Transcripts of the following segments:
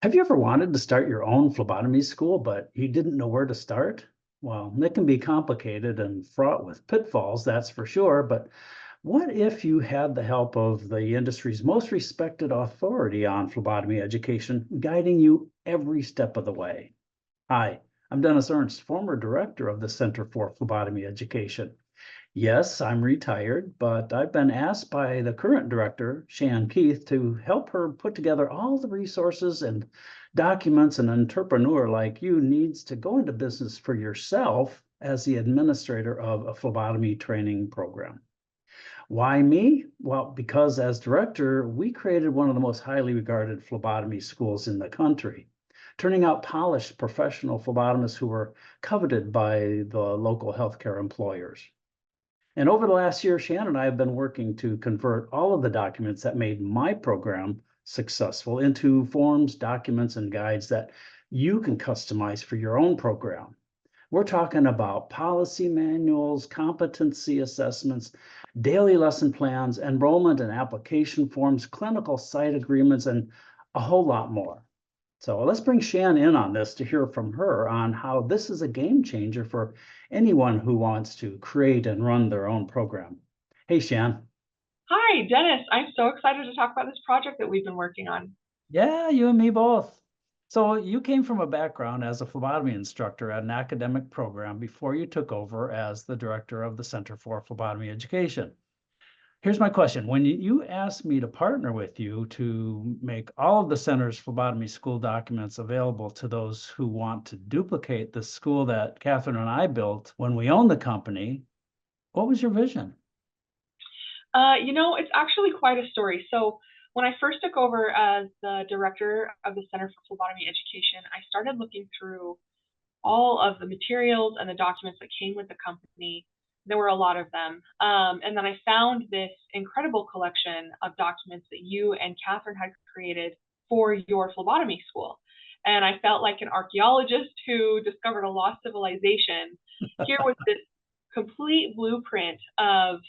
Have you ever wanted to start your own phlebotomy school, but you didn't know where to start? Well, it can be complicated and fraught with pitfalls, that's for sure. But what if you had the help of the industry's most respected authority on phlebotomy education, guiding you every step of the way? Hi, I'm Dennis Ernst, former director of the Center for Phlebotomy Education. Yes, I'm retired, but I've been asked by the current director, Shan Keith, to help her put together all the resources and documents an entrepreneur like you needs to go into business for yourself as the administrator of a phlebotomy training program. Why me? Well, because as director, we created one of the most highly regarded phlebotomy schools in the country, turning out polished professional phlebotomists who were coveted by the local healthcare employers. And over the last year, Shannon and I have been working to convert all of the documents that made my program successful into forms, documents, and guides that you can customize for your own program. We're talking about policy manuals, competency assessments, daily lesson plans, enrollment and application forms, clinical site agreements, and a whole lot more. So let's bring Shan in on this to hear from her on how this is a game changer for anyone who wants to create and run their own program. Hey, Shan. Hi, Dennis. I'm so excited to talk about this project that we've been working on. Yeah, you and me both. So you came from a background as a phlebotomy instructor at an academic program before you took over as the director of the Center for Phlebotomy Education. Here's my question. When you asked me to partner with you to make all of the center's phlebotomy school documents available to those who want to duplicate the school that Catherine and I built when we owned the company, what was your vision? It's actually quite a story. So, when I first took over as the director of the Center for Phlebotomy Education, I started looking through all of the materials and the documents that came with the company. There were a lot of them. And then I found this incredible collection of documents that you and Catherine had created for your phlebotomy school. And I felt like an archaeologist who discovered a lost civilization. Here was this complete blueprint of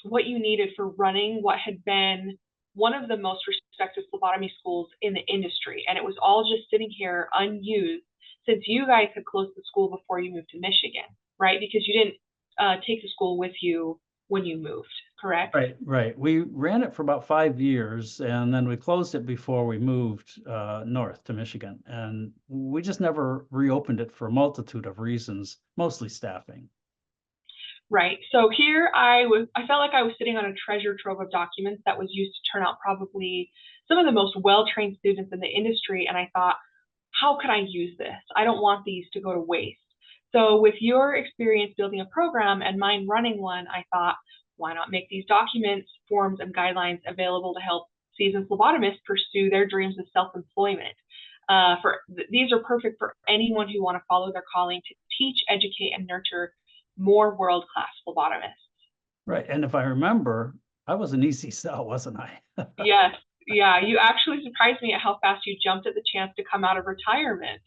what you needed for running what had been one of the most respected phlebotomy schools in the industry. And it was all just sitting here unused since you guys had closed the school before you moved to Michigan, right? Because you didn't take the school with you when you moved, correct? Right, right. We ran it for about 5 years and then we closed it before we moved north to Michigan. And we just never reopened it for a multitude of reasons, mostly staffing. Right. So I felt like I was sitting on a treasure trove of documents that was used to turn out probably some of the most well-trained students in the industry. And I thought, how could I use this? I don't want these to go to waste. So with your experience building a program and mine running one, I thought, why not make these documents, forms, and guidelines available to help seasoned phlebotomists pursue their dreams of self-employment? These are perfect for anyone who want to follow their calling to teach, educate, and nurture more world-class phlebotomists. Right. And if I remember, I was an easy sell, wasn't I? Yes, yeah, you actually surprised me at how fast you jumped at the chance to come out of retirement.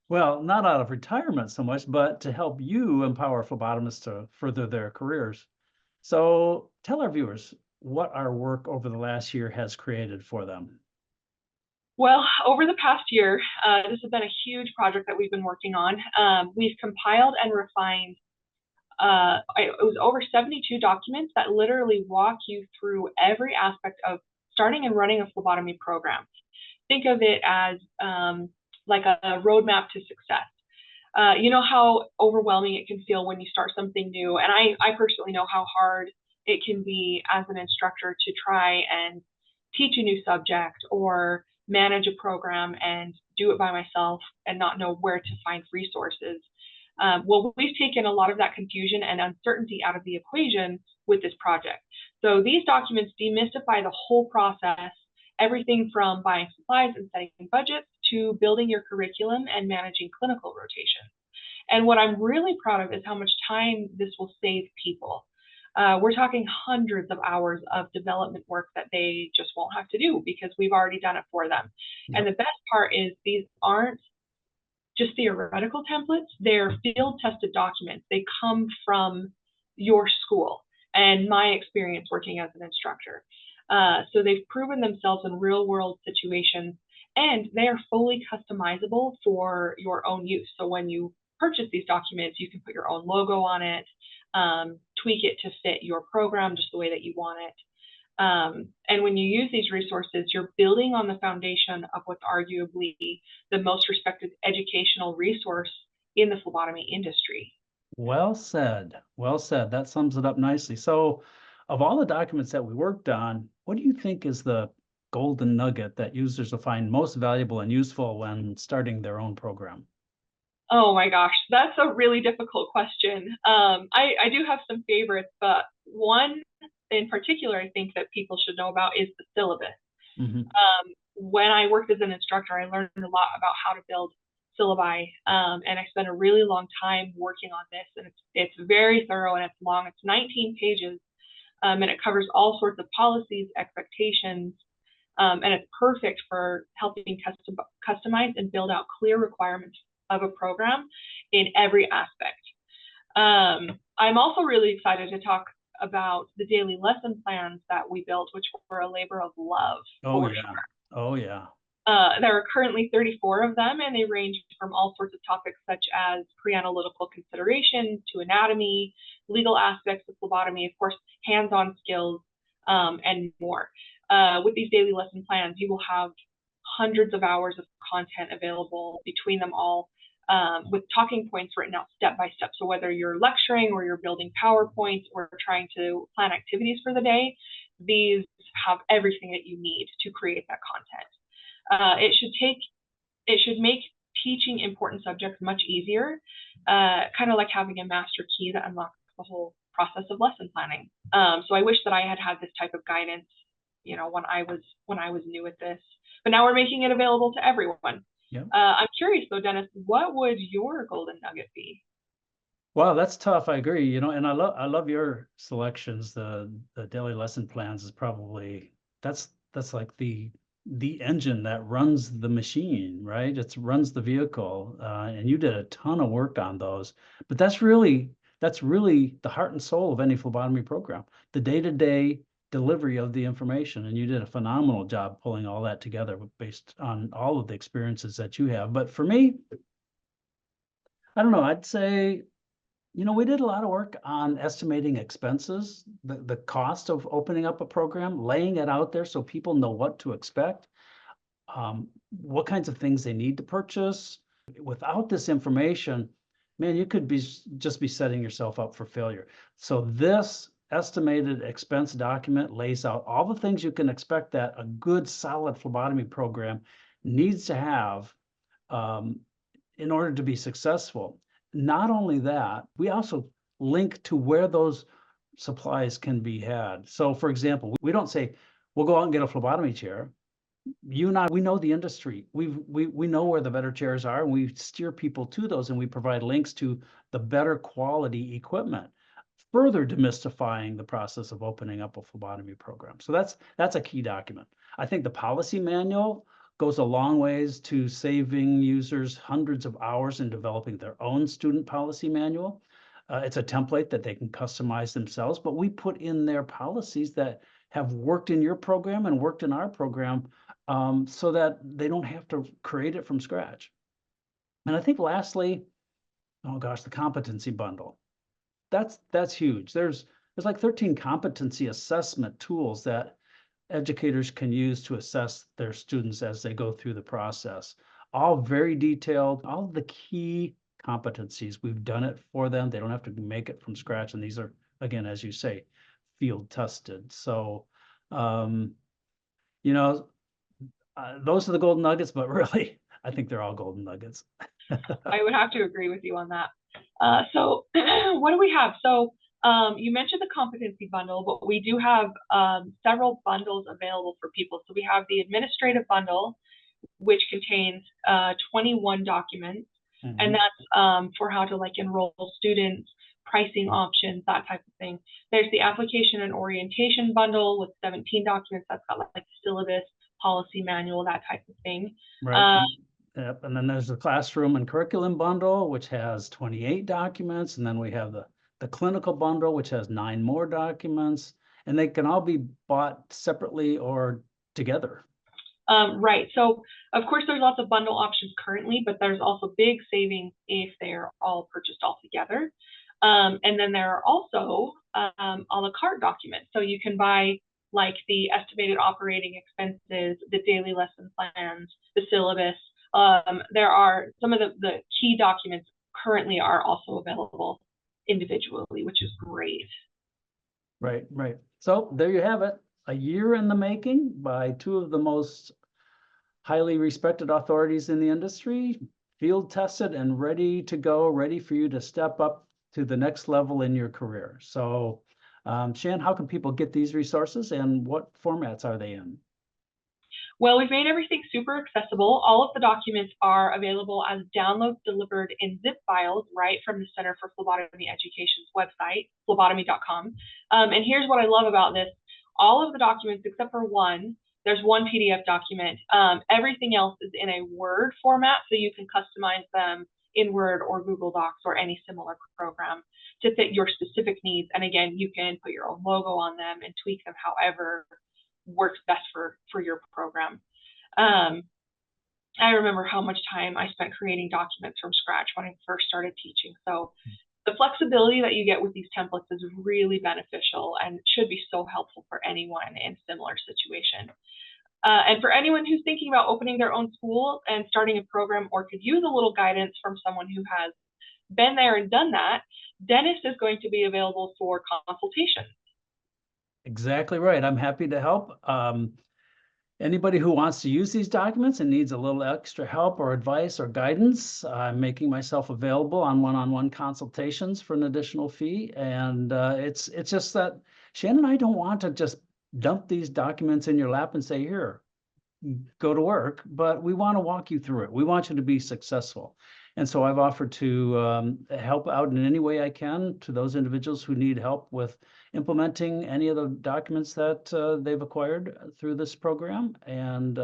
Well, not out of retirement so much, but to help you empower phlebotomists to further their careers. So tell our viewers what our work over the last year has created for them. Well, over the past year, this has been a huge project that we've been working on. We've compiled and refined, it was over 72 documents that literally walk you through every aspect of starting and running a phlebotomy program. Think of it as like a roadmap to success. You know how overwhelming it can feel when you start something new. And I personally know how hard it can be as an instructor to try and teach a new subject or manage a program and do it by myself and not know where to find resources. Well, we've taken a lot of that confusion and uncertainty out of the equation with this project. So these documents demystify the whole process, everything from buying supplies and setting budgets to building your curriculum and managing clinical rotation. And what I'm really proud of is how much time this will save people. We're talking hundreds of hours of development work that they just won't have to do because we've already done it for them. And Yep. the best part is these aren't just theoretical templates, they're field tested documents. They come from your school and my experience working as an instructor. So they've proven themselves in real world situations and they are fully customizable for your own use. So when you purchase these documents, you can put your own logo on it, tweak it to fit your program just the way that you want it. And when you use these resources, you're building on the foundation of what's arguably the most respected educational resource in the phlebotomy industry. Well said. Well said. That sums it up nicely. So, of all the documents that we worked on, what do you think is the golden nugget that users will find most valuable and useful when starting their own program? Oh my gosh, that's a really difficult question. I do have some favorites, but one in particular I think that people should know about is the syllabus. Mm-hmm. When I worked as an instructor, I learned a lot about how to build syllabi, and I spent a really long time working on this, and it's very thorough and it's long. It's 19 pages, and it covers all sorts of policies, expectations, and it's perfect for helping customize and build out clear requirements of a program in every aspect. I'm also really excited to talk about the daily lesson plans that we built, which were a labor of love. Oh, yeah. Sure. Oh, yeah. There are currently 34 of them, and they range from all sorts of topics such as pre-analytical considerations to anatomy, legal aspects of phlebotomy, of course, hands-on skills, and more. With these daily lesson plans, you will have hundreds of hours of content available between them all, with talking points written out step by step. So whether you're lecturing or you're building PowerPoints or trying to plan activities for the day, these have everything that you need to create that content. It should make teaching important subjects much easier, kind of like having a master key that unlocks the whole process of lesson planning. So I wish that I had had this type of guidance, when I was new at this. But now we're making it available to everyone. Yeah. I'm curious though, Dennis, what would your golden nugget be? Wow, that's tough. I agree. And I love your selections. The daily lesson plans is probably that's like the engine that runs the machine, right? It runs the vehicle, and you did a ton of work on those. But that's really the heart and soul of any phlebotomy program, the day-to-day delivery of the information. And you did a phenomenal job pulling all that together based on all of the experiences that you have. But for me, I don't know, I'd say, we did a lot of work on estimating expenses, the cost of opening up a program, laying it out there so people know what to expect, what kinds of things they need to purchase. Without this information, man, you could just be setting yourself up for failure. So this estimated expense document lays out all the things you can expect that a good, solid phlebotomy program needs to have in order to be successful. Not only that, we also link to where those supplies can be had. So for example, we don't say, we'll go out and get a phlebotomy chair. You and I, we know the industry. We know where the better chairs are, and we steer people to those, and we provide links to the better quality equipment, further demystifying the process of opening up a phlebotomy program. So that's a key document. I think the policy manual goes a long ways to saving users hundreds of hours in developing their own student policy manual. It's a template that they can customize themselves, but we put in their policies that have worked in your program and worked in our program, so that they don't have to create it from scratch. And I think lastly, oh gosh, the competency bundle. That's huge. There's like 13 competency assessment tools that educators can use to assess their students as they go through the process. All very detailed, all the key competencies. We've done it for them. They don't have to make it from scratch. And these are, again, as you say, field tested. So, those are the golden nuggets, but really, I think they're all golden nuggets. I would have to agree with you on that. So what do we have? So you mentioned the competency bundle, but we do have several bundles available for people. So we have the administrative bundle, which contains 21 documents, and that's for how to enroll students, pricing options, that type of thing. There's the application and orientation bundle with 17 documents. That's got the syllabus, policy manual, that type of thing. Right. Yep. And then there's the classroom and curriculum bundle, which has 28 documents. And then we have the clinical bundle, which has 9 more documents. And they can all be bought separately or together. Right. So, of course, there's lots of bundle options currently, but there's also big savings if they're all purchased all together. And then there are also a la carte documents. So you can buy like the estimated operating expenses, the daily lesson plans, the syllabus. There are some of the key documents currently are also available individually, which is great. Right, right. So there you have it. A year in the making by two of the most highly respected authorities in the industry, field tested and ready to go, ready for you to step up to the next level in your career. So, Shan, how can people get these resources and what formats are they in? Well, we've made everything super accessible. All of the documents are available as downloads delivered in zip files right from the Center for Phlebotomy Education's website, phlebotomy.com. And here's what I love about this. All of the documents, except for one, there's one PDF document. Everything else is in a Word format, so you can customize them in Word or Google Docs or any similar program to fit your specific needs. And again, you can put your own logo on them and tweak them however works best for your program. I remember how much time I spent creating documents from scratch when I first started teaching. So the flexibility that you get with these templates is really beneficial and should be so helpful for anyone in a similar situation. And for anyone who's thinking about opening their own school and starting a program or could use a little guidance from someone who has been there and done that, Dennis is going to be available for consultation. Exactly right. I'm happy to help. Anybody who wants to use these documents and needs a little extra help or advice or guidance, I'm making myself available on one-on-one consultations for an additional fee. And it's just that Shannon and I don't want to just dump these documents in your lap and say, here, go to work, but we want to walk you through it. We want you to be successful. And so I've offered to help out in any way I can to those individuals who need help with implementing any of the documents that they've acquired through this program, and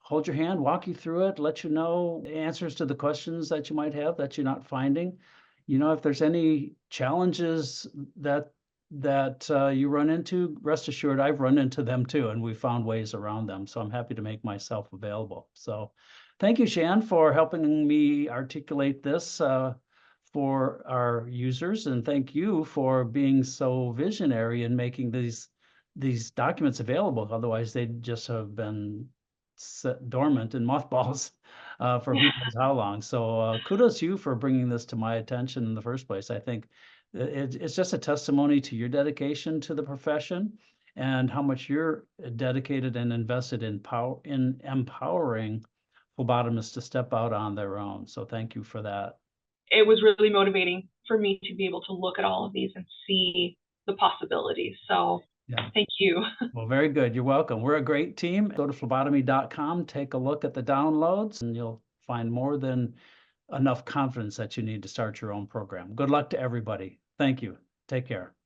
hold your hand, walk you through it, let you know answers to the questions that you might have that you're not finding. You know, if there's any challenges that you run into, rest assured I've run into them too, and we found ways around them. So I'm happy to make myself available. So thank you, Shan, for helping me articulate this for our users, and thank you for being so visionary in making these documents available. Otherwise, they'd just have been set dormant in mothballs for who knows how long. So kudos to you for bringing this to my attention in the first place. I think it's just a testimony to your dedication to the profession and how much you're dedicated and invested in empowering phlebotomists to step out on their own. So thank you for that. It was really motivating for me to be able to look at all of these and see the possibilities. So yeah. Thank you. Well, very good. You're welcome. We're a great team. Go to phlebotomy.com, take a look at the downloads, and you'll find more than enough confidence that you need to start your own program. Good luck to everybody. Thank you. Take care.